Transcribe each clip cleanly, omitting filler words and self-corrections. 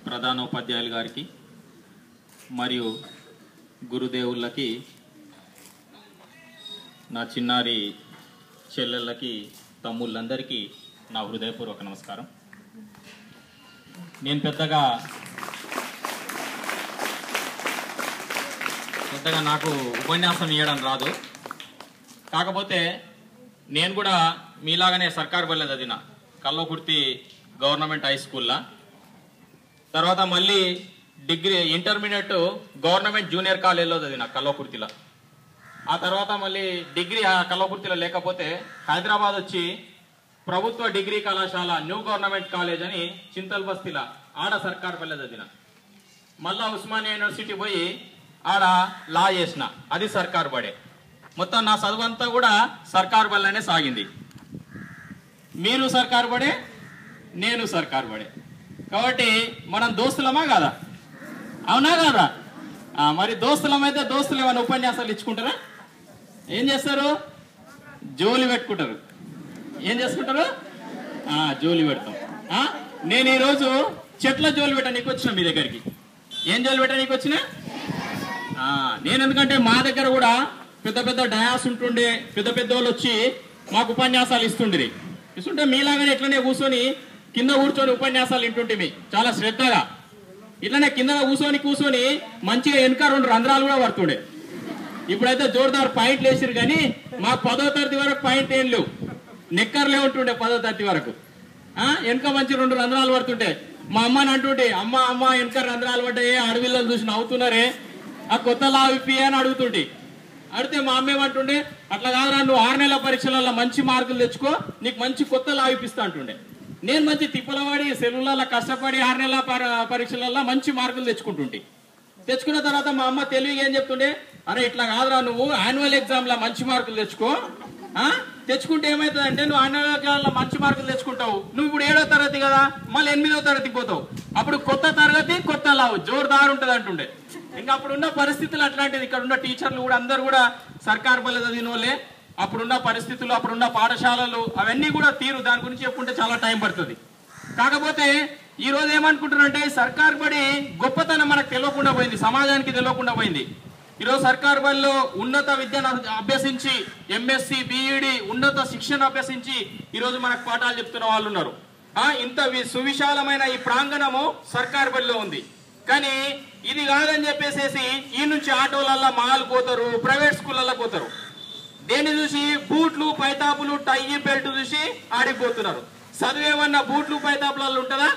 ప్రధానోపాధ్యాయులు గారికి మరియు గురుదేవులకి, నా చిన్నారి చెల్లెళ్ళకి, తమ్ముళ్ళందరికీ నా హృదయపూర్వక నమస్కారం. నేను పెద్దగా నాకు ఉపన్యాసం ఇవ్వడం రాదు. కాకపోతే నేను కూడా మీలాగానే సర్కారు బడిలో చదివిన, కల్వకుర్తి గవర్నమెంట్ హై స్కూల్లో. తర్వాత మళ్ళీ డిగ్రీ ఇంటర్మీడియట్ గవర్నమెంట్ జూనియర్ కాలేజ్లో చదివిన కల్వకుర్తిలో. ఆ తర్వాత మళ్ళీ డిగ్రీ కల్వకుర్తిలో లేకపోతే హైదరాబాద్ వచ్చి ప్రభుత్వ డిగ్రీ కళాశాల న్యూ గవర్నమెంట్ కాలేజ్ అని చింతల్ బస్తీలో ఆడ సర్కారు బడిలో చదివిన. మళ్ళా ఉస్మానియా యూనివర్సిటీ పోయి ఆడ లా చేసిన, అది సర్కారు బడే. మొత్తం నా చదువంతా కూడా సర్కారు బడిలోనే సాగింది. మీరు సర్కారు బడే, నేను సర్కారు బడే. కాబట్టి మనం దోస్తులమా కాదా? అవునా కాదా? మరి దోస్తులమైతే దోస్తులు ఏమైనా ఉపన్యాసాలు ఇచ్చుకుంటారా? ఏం చేస్తారు? జోలి పెట్టుకుంటారు. ఏం చేసుకుంటారు? జోలి పెడతాం. నేను ఈరోజు చెట్ల జోలి పెట్టడానికి వచ్చిన మీ దగ్గరికి. ఏం జోలి పెట్టడానికి వచ్చిన? నేను ఎందుకంటే మా దగ్గర కూడా పెద్ద పెద్ద డయాస్ ఉంటుండే, పెద్ద పెద్ద వాళ్ళు వచ్చి మాకు ఉపన్యాసాలు ఇస్తుండ్రి. ఇస్తుంటే మీలాగానే ఇట్లనే కూర్చొని కింద కూర్చొని ఉపన్యాసాలు వింటుంటే చాలా శ్రద్ధగా ఇట్లనే కింద కూర్చొని మంచిగా వెనక 2 రంధ్రాలు కూడా పడుతుండే. ఇప్పుడైతే జోరుదారు పాయింట్లు వేసారు, కానీ మాకు 10వ తరగతి వరకు పాయింట్ ఏం లేవు, నెక్కర్లే ఉంటుండే 10వ తరగతి వరకు. వెనక మంచి 2 రంధ్రాలు పడుతుంటే మా అమ్మని అంటుంటే, అమ్మ వెనక రంధ్రాలు పడ్డాయి, అడవిలో చూసి నవ్వుతున్నారే, ఆ కొత్త లావిప్పి అని అడుగుతుంటే, అడిగితే మా అమ్మ ఏమంటుండే, అట్లా కాదురా, నువ్వు 6 నెలల పరీక్షలలో మంచి మార్కులు తెచ్చుకో, నీకు మంచి కొత్త లావిపిస్తా అంటుండే. నేను మంచి తిప్పలవాడి సెలవులలో కష్టపడి 6 నెలల పరీక్షలలో మంచి మార్కులు తెచ్చుకున్న తర్వాత మా అమ్మ తెలివిగా ఏం చెప్తుండే, అరే ఇట్లా కాదురా, నువ్వు యాన్యువల్ ఎగ్జామ్లో మంచి మార్కులు తెచ్చుకుంటే ఏమవుతుందంటే, నువ్వు యాన్యువల్ ఎగ్జామ్లో మంచి మార్కులు తెచ్చుకుంటావు, నువ్వు ఇప్పుడు 7వ తరగతి కదా, మళ్ళీ 8వ తరగతికి పోతావు, అప్పుడు కొత్త తరగతి కొత్త లావు జోరుదారు ఉంటుంది అంటుండే. ఇంకా అప్పుడున్న పరిస్థితులు అట్లాంటిది. ఇక్కడ ఉన్న టీచర్లు కూడా అందరు కూడా సర్కారు బడి చదివిన వాళ్ళే. అప్పుడున్న పరిస్థితులు, అప్పుడున్న పాఠశాలలు అవన్నీ కూడా తీరు, దాని గురించి చెప్పుకుంటే చాలా టైం పడుతుంది. కాకపోతే ఈ రోజు ఏమనుకుంటున్నారంటే, సర్కారు బడి గొప్పతనం మనకు తెలియకుండా పోయింది, సమాజానికి తెలియకుండా పోయింది. ఈరోజు సర్కారు బడిలో ఉన్నత విద్యను అభ్యసించి ఎంఎస్సి బిఈడి ఉన్నత శిక్షణ అభ్యసించి ఈరోజు మనకు పాఠాలు చెప్తున్న వాళ్ళు ఉన్నారు. ఇంత సువిశాలమైన ఈ ప్రాంగణము సర్కారు బడిలో ఉంది. కానీ ఇది కాదని చెప్పేసేసి ఈ నుంచి ఆటోలల్లో మాల్ పోతారు, ప్రైవేట్ స్కూళ్ళల్లో పోతారు. దేన్ని చూసి? బూట్లు పైతాపులు టై బెల్ట్ చూసి ఆడిపోతున్నారు. చదువేమన్నా బూట్లు పైతాపులలో ఉంటుందా?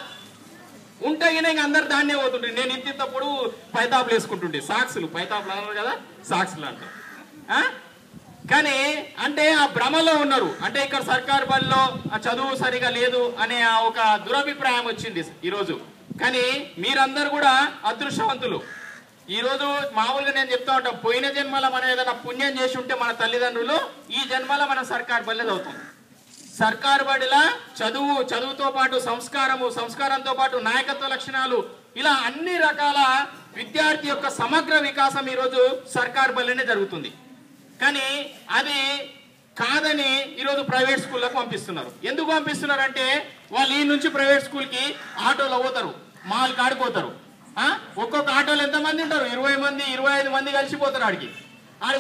ఉంటాయినా ఇంక అందరు దాన్నే పోతుండే. నేను ఇంతప్పుడు పైతాపులు వేసుకుంటుండే, సాక్సులు, పైతాపులు అన్నారు కదా, సాక్సులు అంటారు. కానీ అంటే ఆ భ్రమలో ఉన్నారు. అంటే ఇక్కడ సర్కారు బడిలో ఆ చదువు సరిగా లేదు అనే ఒక దురభిప్రాయం వచ్చింది ఈరోజు. కానీ మీరందరూ కూడా అదృష్టవంతులు. ఈరోజు మామూలుగా నేను చెప్తా ఉంటాం, పోయిన జన్మలో మనం ఏదైనా పుణ్యం చేసి ఉంటే మన తల్లిదండ్రులు, ఈ జన్మలో మనం సర్కారు బడిలో చదువుతాం. సర్కారు బడిలా చదువుతో పాటు సంస్కారంతో పాటు నాయకత్వ లక్షణాలు, ఇలా అన్ని రకాల విద్యార్థి యొక్క సమగ్ర వికాసం ఈరోజు సర్కారు బడిలోనే జరుగుతుంది. కానీ అది కాదని ఈరోజు ప్రైవేట్ స్కూళ్ళకు పంపిస్తున్నారు. ఎందుకు పంపిస్తున్నారు అంటే, వాళ్ళు ఈ నుంచి ప్రైవేట్ స్కూల్కి ఆటోలో పోతారు, మాల్ కాడిపోతారు. ఒక్కొక్క ఆటోలో ఎంతమంది ఉంటారు? 20 మంది 25 మంది కలిసిపోతారు. ఆడికి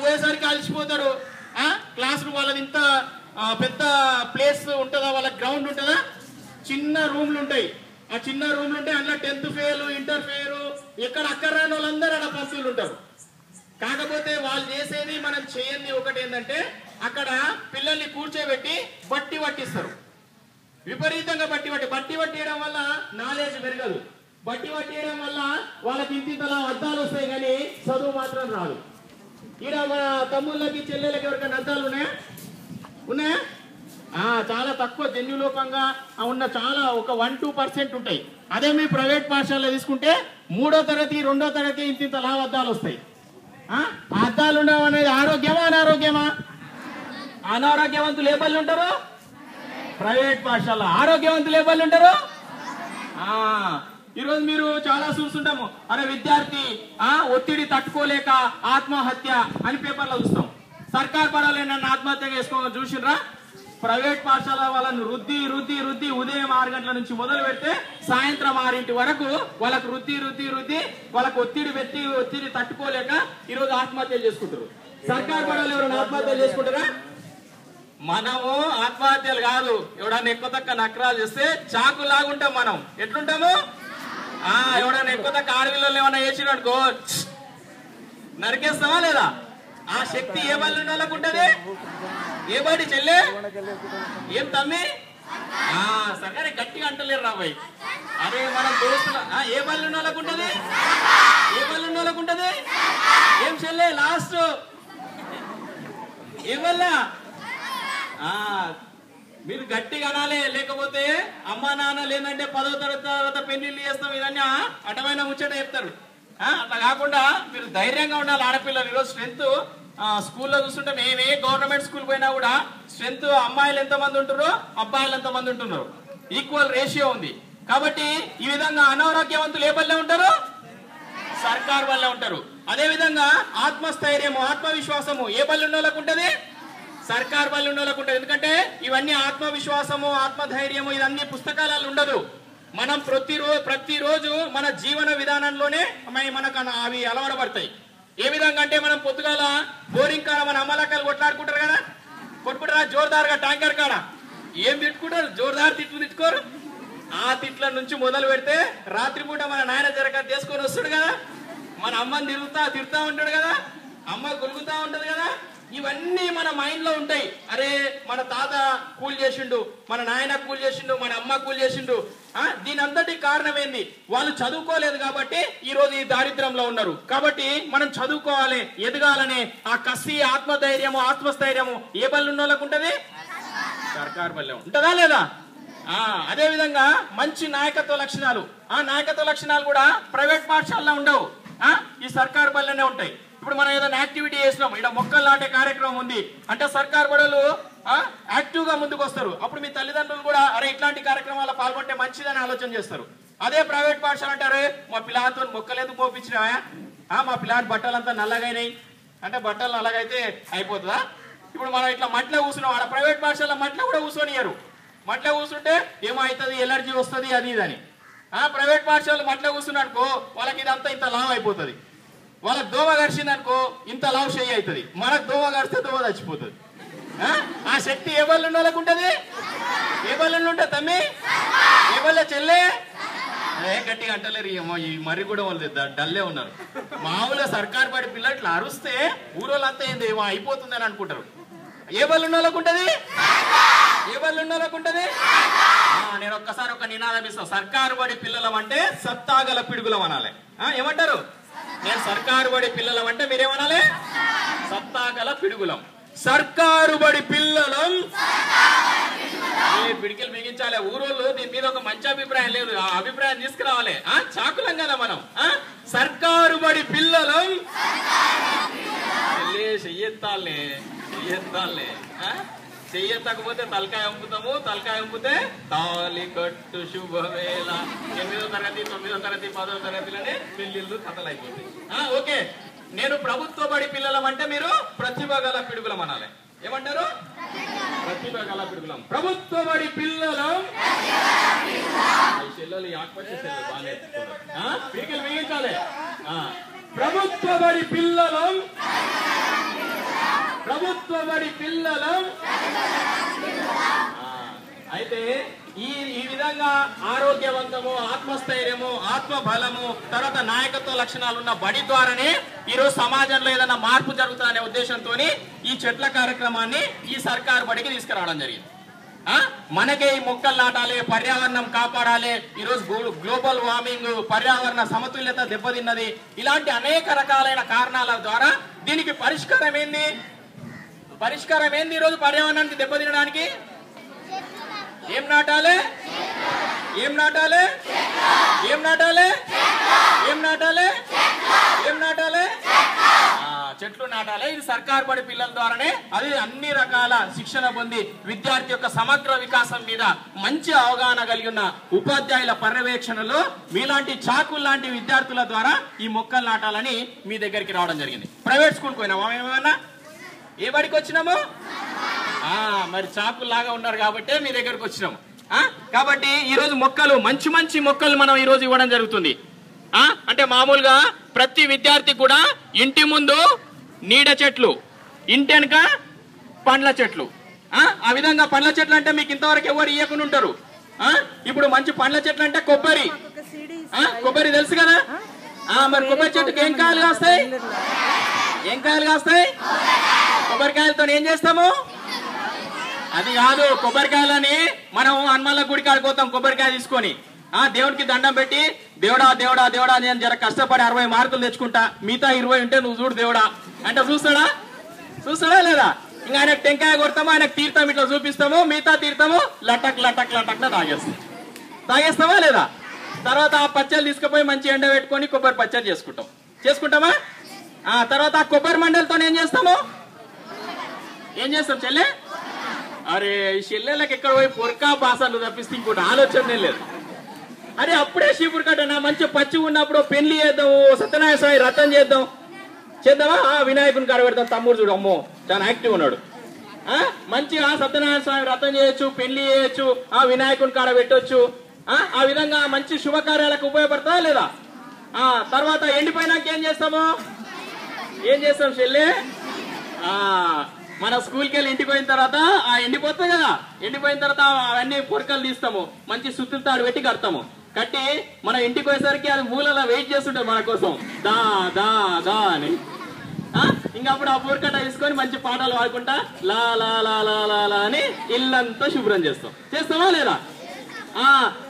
పోయేసరికి కలిసిపోతారు. క్లాస్ రూమ్ వాళ్ళది ఇంత పెద్ద ప్లేస్ ఉంటుందా? వాళ్ళ గ్రౌండ్ ఉంటుందా? చిన్న రూమ్లు ఉంటాయి. ఆ చిన్న రూమ్లు ఉంటాయి, అందులో 10th ఫెయిల్, ఇంటర్ ఫెయిల్, ఎక్కడ అక్కడ రాని వాళ్ళందరూ అక్కడ పంతులు ఉంటారు. కాకపోతే వాళ్ళు చేసేది, మనం చేయని ఒకటి ఏంటంటే, అక్కడ పిల్లల్ని కూర్చోబెట్టి బట్టి పట్టిస్తారు. విపరీతంగా బట్టి పట్టియడం వల్ల నాలెడ్జ్ పెరగదు. బట్టి పట్టియడం వల్ల వాళ్ళకి ఇంతింతలా అద్దాలు వస్తాయి, కానీ చదువు మాత్రం రాదు. ఈడ మన తమ్ముళ్ళకి చెల్లెళ్ళకి ఎవరికైనా అద్దాలు ఉన్నాయా? చాలా తక్కువ, జన్యులోపంగా ఉన్న చాలా ఒక 1-2% ఉంటాయి. అదే మీ ప్రైవేట్ పాఠశాలలో తీసుకుంటే 3వ తరగతి 2వ తరగతి ఇంతింతలా అద్దాలు వస్తాయి. అద్దాలు ఉండడం అనేది ఆరోగ్యమా అనారోగ్యమా? అనారోగ్యవంతులు ఏ బళ్ళు ఉంటారు? ప్రైవేట్ పాఠశాల. ఆరోగ్యవంతులు ఏ బళ్ళు ఉంటారు? ఈరోజు మీరు చాలా చూస్తుంటాము, అరే విద్యార్థి ఒత్తిడి తట్టుకోలేక ఆత్మహత్య అని పేపర్లో చూస్తాం. సర్కారు బడిలో నన్ను ఆత్మహత్య చేసుకోవాలని చూసిర్రా? ప్రైవేట్ పాఠశాల వాళ్ళను రుద్ది రుద్ది రుద్ది ఉదయం 6 గంటల నుంచి మొదలు పెడితే సాయంత్రం 6 వరకు వాళ్ళకు రుద్ది రుద్ది రుద్ది వాళ్ళకు ఒత్తిడి తట్టుకోలేక ఈరోజు ఆత్మహత్యలు చేసుకుంటారు. సర్కార్ బడులు ఎవరైనా ఆత్మహత్యలు చేసుకుంటారా? మనము ఆత్మహత్యలు కాదు, ఎవడన్నా ఎక్కువ తక్కువ నకరాలు చేస్తే చాకు లాగుంటాం. మనం ఎట్లుంటాము? ఎవడన్నా ఎక్కువ తక్కువ ఆడవిల్లో ఏమన్నా చేసిననుకో నరికేస్తావా లేదా? ఆ శక్తి ఏ బళ్ళు ఉన్న వాళ్ళకు ఉంటది? ఏ బడి చెల్లె ఏం తమ్మి సరే గట్టిగా అంటలేరు రాబాయ్. అరే మనం దోస్తుల ఏ బళ్ళు ఉన్న వాళ్ళకు ఉంటది? ఏ బళ్ళు ఉన్న వాళ్ళకు ఉంటది? ఏం చెల్లె లాస్ట్ ఏ వల్ల మీరు గట్టిగా అనాలి, లేకపోతే అమ్మా నాన్న లేదంటే 10వ తరగతి తర్వాత పెళ్లిళ్ళు చేస్తాం ఇదన్నీ అటమైన ముచ్చట చెప్తారు. అట్లా కాకుండా మీరు ధైర్యంగా ఉండాలి. ఆడపిల్లలు ఈరోజు స్ట్రెంత్ స్కూల్లో చూస్తుంటే మేమే గవర్నమెంట్ స్కూల్ పోయినా కూడా స్ట్రెంత్ అమ్మాయిలు ఎంతమంది ఉంటున్నారు, అబ్బాయిలు ఎంతమంది ఉంటున్నారు, ఈక్వల్ రేషియో ఉంది. కాబట్టి ఈ విధంగా అనారోగ్యవంతులు ఏ బల్లే ఉంటారు? సర్కార్ వల్లే ఉంటారు. అదే విధంగా ఆత్మస్థైర్యము ఆత్మవిశ్వాసము ఏ బల్లి ఉన్నోళ్ళకు ఉంటది? సర్కార్ బల్లి ఉన్నోళ్ళకు ఉంటది. ఎందుకంటే ఇవన్నీ ఆత్మవిశ్వాసము ఆత్మధైర్యము ఇదన్నీ పుస్తకాలలో ఉండదు. మనం ప్రతిరోజు మన జీవన విధానంలోనే మనకు అవి అలవాటుపడతాయి. ఏ విధంగా అంటే మనం పొద్దుగాల బోరింగ్ కాడ మన అమ్మలక్కలు కొట్లాడుకుంటారు కదా, కొట్టుకుంటారా జోర్దార్గా ట్యాంకర్ కాడ ఏం తిట్టుకుంటారు? జోర్దార్ తిట్టుకోరు. ఆ తిట్ల నుంచి మొదలు పెడితే రాత్రిపూట మన నాయన జరగ తీసుకొని వస్తాడు కదా, మన అమ్మని తిరుగుతా ఉంటాడు కదా, అమ్మ గొలుగుతా ఉంటది కదా. ఇవన్నీ మన మైండ్ లో ఉంటాయి. అరే మన తాత కూల్ చేసిండు, మన నాయన కూల్ చేసిండు, మన అమ్మ కూల్ చేసిండు. దీని అంతటి కారణం ఏంది? వాళ్ళు చదువుకోలేదు కాబట్టి ఈ రోజు ఈ దారిద్ర్యంలో ఉన్నారు. కాబట్టి మనం చదువుకోవాలి, ఎదగాలని ఆ కసి ఆత్మధైర్యము ఆత్మస్థైర్యము ఏ బళ్ళు ఉన్న వాళ్ళకు ఉంటది? సర్కార్ బల్లె ఉంటదా లేదా? అదే విధంగా మంచి నాయకత్వ లక్షణాలు, ఆ నాయకత్వ లక్షణాలు కూడా ప్రైవేట్ పాఠశాలలో ఉండవు, ఈ సర్కార్ బల్లెనే ఉంటాయి. ఇప్పుడు మనం ఏదైనా యాక్టివిటీ చేసినాం, ఇక్కడ మొక్కలు నాటే కార్యక్రమం ఉంది అంటే సర్కార్ బడులు యాక్టివ్ గా ముందుకు వస్తారు. అప్పుడు మీ తల్లిదండ్రులు కూడా అరే ఇట్లాంటి కార్యక్రమాల్లో పాల్గొంటే మంచిదని ఆలోచన చేస్తారు. అదే ప్రైవేట్ పాఠశాల అంటారు మా పిల్లలతో మొక్కలు ఎందుకు పోపించినావా, మా పిల్లాడి బట్టలంతా నల్లగైనాయి అంటే బట్టలు నల్లగైతే అయిపోతుందా? ఇప్పుడు మనం ఇట్లా మట్లో కూర్చున్నాం, ఆడ ప్రైవేట్ పాఠశాల మట్లో కూడా కూర్చొనియరు. మట్లో కూర్చుంటే ఏమవుతుంది, ఎలర్జీ వస్తుంది అది ఇదని. ప్రైవేట్ పాఠశాల మట్లో కూర్చున్నాడుకో వాళ్ళకి ఇదంతా ఇంత లావు అయిపోతుంది. వాళ్ళకి దోమ గడిచింది అనుకో ఇంత లావు చెయ్యి అవుతుంది. మనకు దోమ గడిస్తే దోమ చచ్చిపోతుంది. ఆ శక్తి ఏ బళ్ళు ఉన్న వాళ్ళకు ఉంటుంది? ఏ బళ్ళు ఉంటుంది తమ్మి? ఏ బల్లే చెల్లె? గట్టిగా అంటలేరు ఈ మరి కూడా వాళ్ళు డల్లే ఉన్నారు. మామూలుగా సర్కార్ బడి పిల్లలు ఇట్లా అరుస్తే ఊరోళ్ళంతా ఏంది ఏమో అయిపోతుంది అని అనుకుంటారు. ఏ బళ్ళు ఉన్న వాళ్ళకు ఉంటుంది? ఏ బళ్ళు ఉన్న వాళ్ళకు ఉంటుంది? నేను ఒక్కసారి ఒక నినాదం ఇస్తాను. సర్కారు బడి పిల్లలం అంటే సత్తాగల పిడుగులం అనాలి. ఏమంటారు? నేను సర్కారు బడి పిల్లలం అంటే మీరేమనాలి? సత్తాగల పిడుగులం. సర్కారు బడి పిల్లలం పిడికిలు మిగించాలి. ఊరోళ్ళు దీని మీద ఒక మంచి అభిప్రాయం లేదు, ఆ అభిప్రాయం తీసుకురావాలి. చాకులం కదా మనం. సర్కారు బడి పిల్లలం చెయ్యెత్తాలే చెయ్యెత్తకపోతే తలకాయ అంపుతాము, తలకాయ అంపితే తాలి కట్టు శుభవేళ. 8వ తరగతి 9వ తరగతి 10వ తరగతిలోనే పెళ్లిళ్ళు కథలు అయిపోతాయి. ఓకే, నేను ప్రభుత్వ బడి పిల్లలం అంటే మీరు ప్రతిభ గల పిడుగులం అనాలి. ఏమంటారు? ప్రతిభ గల పిడుగులం. ప్రభుత్వ బడి పిల్లలం చెల్లెలు యాక్పచ్చి బాగా పిడికలు మిగించాలి. ప్రభుత్వ బడి పిల్లలం ప్రభుత్వ బడి పిల్లలం. అయితే ఈ విధంగా ఆరోగ్యవంతము ఆత్మస్థైర్యము ఆత్మబలము తర్వాత నాయకత్వ లక్షణాలు ఉన్న బడి ద్వారానే ఈరోజు సమాజంలో ఏదైనా మార్పు జరుగుతుందనే ఉద్దేశంతో ఈ చెట్ల కార్యక్రమాన్ని ఈ సర్కారు బడికి తీసుకురావడం జరిగింది. మనకే ఈ మొక్కలు నాటాలి, పర్యావరణం కాపాడాలి. ఈరోజు గ్లోబల్ వార్మింగ్ పర్యావరణ సమతుల్యత దెబ్బతిన్నది. ఇలాంటి అనేక రకాలైన కారణాల ద్వారా దీనికి పరిష్కారం ఏంది? ఈరోజు పర్యావరణానికి దెబ్బతినడానికి ఏం నాటాలి? ఏం నాటాలి? ఏం నాటాలి? ఏం నాటాలి? ఏం నాటాలి? చెట్లు నాటాలి. ఇది సర్కార్ బడి పిల్లల ద్వారానే అది అన్ని రకాల శిక్షణ పొంది విద్యార్థి యొక్క సమగ్ర వికాసం మీద మంచి అవగాహన కలిగి ఉన్న ఉపాధ్యాయుల పర్యవేక్షణలో మీలాంటి చాకుల్ లాంటి విద్యార్థుల ద్వారా ఈ మొక్కలు నాటాలని మీ దగ్గరికి రావడం జరిగింది. ప్రైవేట్ స్కూల్కి పోయినామా? ఏమన్నా ఏ బడికి వచ్చినాము? మరి చాకుల్లాగా ఉన్నారు కాబట్టి మీ దగ్గరకు వచ్చినాము. కాబట్టి ఈ రోజు మొక్కలు మంచి మంచి మొక్కలు మనం ఈ రోజు ఇవ్వడం జరుగుతుంది. అంటే మామూలుగా ప్రతి విద్యార్థికి కూడా ఇంటి ముందు నీడ చెట్లు, ఇంటి వెనుక పండ్ల చెట్లు. ఆ విధంగా పండ్ల చెట్లు అంటే మీకు ఇంతవరకు ఎవరు ఇవ్వకుండా ఉంటారు. ఇప్పుడు మంచి పండ్ల చెట్లు అంటే కొబ్బరి. కొబ్బరి తెలుసు కదా. మరి కొబ్బరి చెట్టుకి ఏం కాయలు కాస్తాయి? ఏం కాయలు కాస్తాయి? కొబ్బరికాయలతో ఏం చేస్తాము? అది కాదు, కొబ్బరికాయలని మనం హనుమాన్ల గుడికి ఆడిపోతాం కొబ్బరికాయ తీసుకొని. దేవుడికి దండం పెట్టి దేవుడా దేవుడా దేవుడా నేను జర కష్టపడి 60 మార్కులు తెచ్చుకుంటా, మిగతా 20 ఉంటే నువ్వు చూడు దేవుడా అంటే చూస్తాడా? చూస్తాడా లేదా? ఇంకా ఆయనకు టెంకాయ కొడతాము, ఆయనకు తీర్థం ఇట్లా చూపిస్తాము, మిగతా తీర్థము లటక్ లటక్ లటక్ తాగేస్తాం. తాగేస్తామా లేదా? తర్వాత ఆ పచ్చళ్ళు తీసుకుపోయి మంచి ఎండ పెట్టుకొని కొబ్బరి పచ్చడి చేసుకుంటామా? తర్వాత ఆ కొబ్బరి మండలతో ఏం చేస్తాము? ఏం చేస్తాం చెల్లె? అరే ఈ చెల్లెళ్ళకి ఎక్కడ పోయి పొరకా బాసాలు తప్పిస్తే ఇంకోటి ఆలోచనే లేదు. అరే అప్పుడే షీపుర్ కట్టనా మంచి పచ్చి ఉన్నప్పుడు పెళ్లి చేద్దాము, సత్యనారాయణ స్వామి రథం చేద్దామా? వినాయకుని కాడ పెడతాం. తమ్ముడు చూడు అమ్మో చాలా యాక్టివ్ ఉన్నాడు. మంచిగా సత్యనారాయణ స్వామి రథం చేయొచ్చు, పెళ్లి చేయొచ్చు, వినాయకుని కాడ పెట్టొచ్చు. ఆ విధంగా మంచి శుభకార్యాలకు ఉపయోగపడతా లేదా? తర్వాత ఎండిపోయినాక ఏం చేస్తాము? ఏం చేస్తాం చెల్లె? మన స్కూల్కి వెళ్ళి ఇంటికి పోయిన తర్వాత ఎండిపోతాయి కదా, ఎండిపోయిన తర్వాత అవన్నీ పొరకలు తీస్తాము, మంచి సుత్తులు తాడు పెట్టి కడతాము. కట్టి మన ఇంటికి పోయేసరికి అది మూలలో వెయిట్ చేస్తుంటాం మన కోసం, దా దా దా అని. ఇంకా అప్పుడు ఆ పూరకట్ట తీసుకొని మంచి పాటలు పాడుకుంటా లా లా లా లా లా లా అని ఇల్లంతా శుభ్రం చేస్తామా లేదా?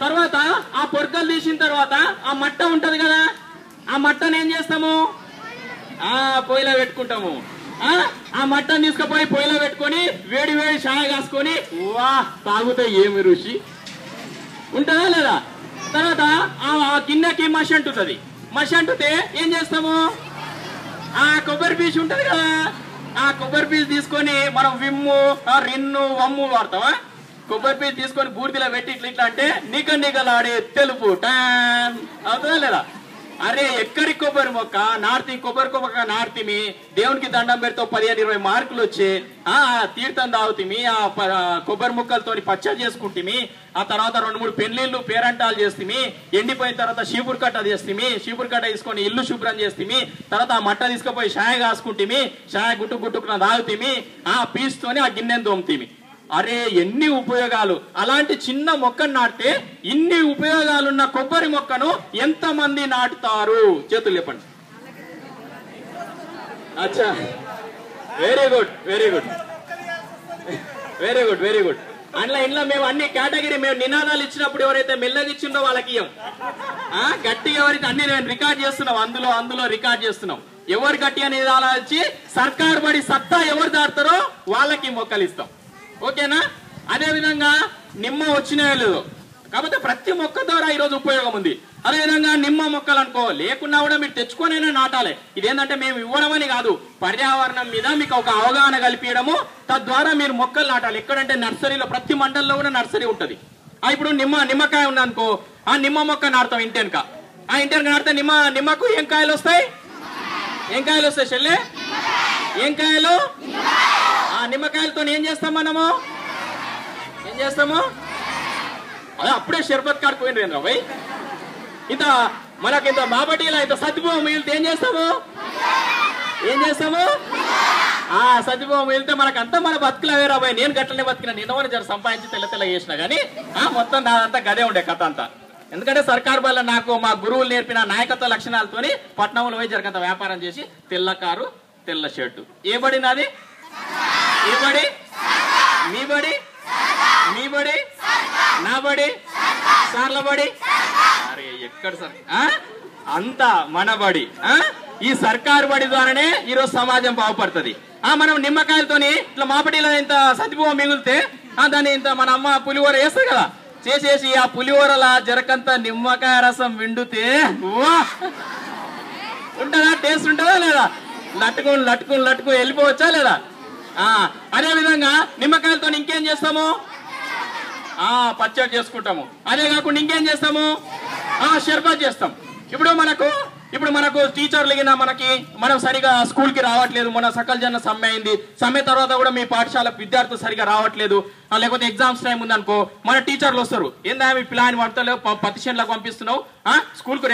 తర్వాత ఆ పొరకలు తీసిన తర్వాత ఆ మట్ట ఉంటది కదా, ఆ మట్టను ఏం చేస్తాము? పొయ్యిలో పెట్టుకుంటాము. ఆ మట్టను తీసుకుపోయి పొయ్యిలో పెట్టుకొని వేడి వేడి చాయ్ కాసుకొని వా తాగుతే ఏమి రుచి ఉంటుందా లేదా? తర్వాత ఆ గిన్నెకి మషి అంటుతుంది. మషి అంటుతే ఏం చేస్తాము? ఆ కొబ్బరి పీచు ఉంటది కదా, ఆ కొబ్బరి పీచు తీసుకొని మనం విమ్ము రిన్ను వమ్ము వాడతామా? కొబ్బరి పీచు తీసుకొని బూడిదలో పెట్టి ఇట్లా అంటే నిగలాడే తెలుపు టాన్ అవుతుందా లేదా? అరే ఎక్కడి కొబ్బరి మొక్క నార్తి, కొబ్బరి మొక్క నార్తిమి, దేవునికి దండం పెడితే 15-20 మార్కులు వచ్చి తీర్థం తాగుతిమి, ఆ కొబ్బరి ముక్కలతో పచ్చడి చేసుకుంటేమి, ఆ తర్వాత 2-3 పెళ్లిళ్ళు పేరంటాలు చేస్తేమి, ఎండిపోయిన తర్వాత షీపుర్ కట్ట చేస్తేమి, షీపుర్ కట్ట తీసుకొని ఇల్లు శుభ్రం చేస్తేమి, తర్వాత ఆ మట్ట తీసుకుపోయి షాయ కాసుకుంటేమి, షాయ గుట్టుకున్న తాగుతీమి, పీస్తోని ఆ గిన్నెను తోముతీమి. అరే ఎన్ని ఉపయోగాలు! అలాంటి చిన్న మొక్కను నాటితే ఇన్ని ఉపయోగాలున్న కొబ్బరి మొక్కను ఎంతమంది నాటుతారు? చేతులు చెప్పండి. అచ్చా, very good very good very good very good. ఇంట్లో మేము అన్ని కేటగిరీ మేము నినాదాలు ఇచ్చినప్పుడు ఎవరైతే మెల్లగా ఇచ్చిందో వాళ్ళకి ఇయ్యం. గట్టిగా ఎవరైతే అన్ని నేను రికార్డ్ చేస్తున్నాం, అందులో రికార్డ్ చేస్తున్నాం. ఎవరు గట్టి అనేది ఆలోచించి సర్కారు బడి సత్తా ఎవరు దాడతారో వాళ్ళకి మొక్కలు ఇస్తాం. ఓకేనా? అదే విధంగా నిమ్మ వచ్చినాయో లేదో, కాకపోతే ప్రతి మొక్క ద్వారా ఈరోజు ఉపయోగం ఉంది. అదేవిధంగా నిమ్మ మొక్కలు అనుకో లేకున్నా కూడా మీరు తెచ్చుకొనైనా నాటాలి. ఇదేంటంటే మేము ఇవ్వడం అని కాదు, పర్యావరణం మీద మీకు ఒక అవగాహన కల్పించడము, తద్వారా మీరు మొక్కలు నాటాలి. ఎక్కడంటే నర్సరీలో, ప్రతి మండలంలో కూడా నర్సరీ ఉంటుంది. ఇప్పుడు నిమ్మకాయ ఉందనుకో, ఆ నిమ్మ మొక్క నాటుతాం ఇంటెనక. ఇంటెనక నాటితే నిమ్మకు ఏం కాయలు వస్తాయి? ఏం కాయలు వస్తాయి చెల్లె? ఏం కాయలు? నిమ్మకాయలతో ఏం చేస్తాం మనము? ఏం చేస్తాము? అదే అప్పుడే షర్బత్ కాడిపోయింది రేంద్ర భాయ్. మనకింత బాబటీలో ఇంత సత్తిభూమి మిగిలితే ఏం చేస్తాము? సత్తిభూమి మిగిలితే మనకంతా మన బతుకులు అవే రాబాయి. నేను గట్లనే బతికినా, నిన్నవని జర సంపాదించి తెల్ల చేసినా కానీ మొత్తం నాదంతా గదే ఉండే కథ అంతా. ఎందుకంటే సర్కారు వల్ల నాకు మా గురువులు నేర్పిన నాయకత్వ లక్షణాలతోని పట్నంలో పోయి జరగంత వ్యాపారం చేసి తెల్ల కారు తెల్ల షర్టు. ఏ బడి నాది? ఏ బడి? మీ బడి? మీ బడి? నా బడి? సార్ల బడి? అరే ఎక్కడ సార్? అంతా మన బడి. ఈ సర్కారు బడి ద్వారానే ఈరోజు సమాజం బాగుపడుతుంది. మనం నిమ్మకాయలతోని ఇట్లా మాపటిలో ఇంత సత్తిభూమి మిగిలితే దాన్ని ఇంత మన అమ్మ పులిహోర వేస్తుంది కదా, చేసేసి ఆ పులిహోరలా జరకంత నిమ్మకాయ రసం విండుతే ఉంటుందా? టేస్ట్ ఉంటుందా లేదా? లట్టుకుని వెళ్ళిపోవచ్చా లేదా? అదే విధంగా నిమ్మకాయలతో ఇంకేం చేస్తాము? పచ్చడి చేసుకుంటాము. అదే కాకుండా ఇంకేం చేస్తాము? షర్బత్ చేస్తాం. ఇప్పుడు మనకు ఇప్పుడు మనకు టీచర్లు గిన మనం సరిగా స్కూల్కి రావట్లేదు. మన సకల జన సమ్మె అయింది. సమ్మె తర్వాత కూడా మీ పాఠశాల విద్యార్థులు సరిగా రావట్లేదు. లేకపోతే ఎగ్జామ్స్ టైం ఉందనుకో మన టీచర్లు వస్తారు, ఏందా మీ పిల్లని పడతలేవు, పతిషన్లకు పంపిస్తున్నావు, స్కూల్కు